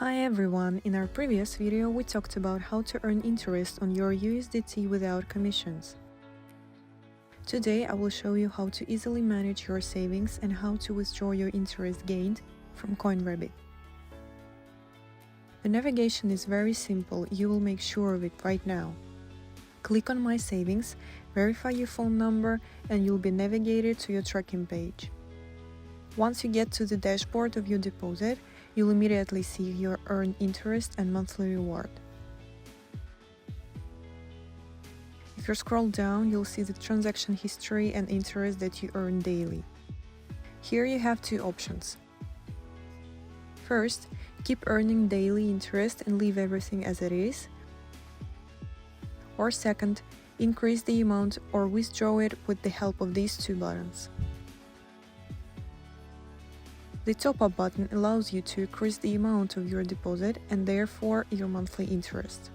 Hi everyone, in our previous video we talked about how to earn interest on your USDT without commissions. Today I will show you how to easily manage your savings and how to withdraw your interest gained from CoinRabbit. The navigation is very simple, you will make sure of it right now. Click on My Savings, verify your phone number and you'll be navigated to your tracking page. Once you get to the dashboard of your deposit, you'll immediately see your earned interest and monthly reward. If you scroll down, you'll see the transaction history and interest that you earn daily. Here you have two options. First, keep earning daily interest and leave everything as it is. Or second, increase the amount or withdraw it with the help of these two buttons. The top-up button allows you to increase the amount of your deposit and therefore your monthly interest.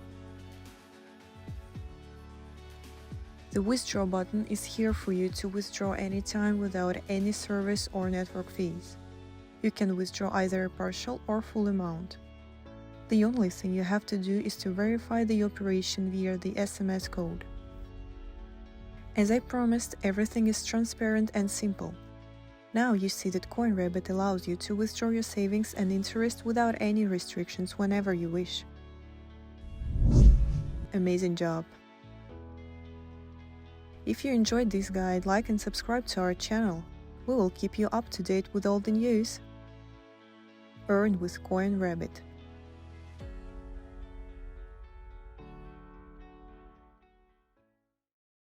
The withdraw button is here for you to withdraw anytime without any service or network fees. You can withdraw either a partial or full amount. The only thing you have to do is to verify the operation via the SMS code. As I promised, everything is transparent and simple. Now you see that CoinRabbit allows you to withdraw your savings and interest without any restrictions whenever you wish. Amazing job! If you enjoyed this guide, like and subscribe to our channel. We will keep you up to date with all the news. Earn with CoinRabbit.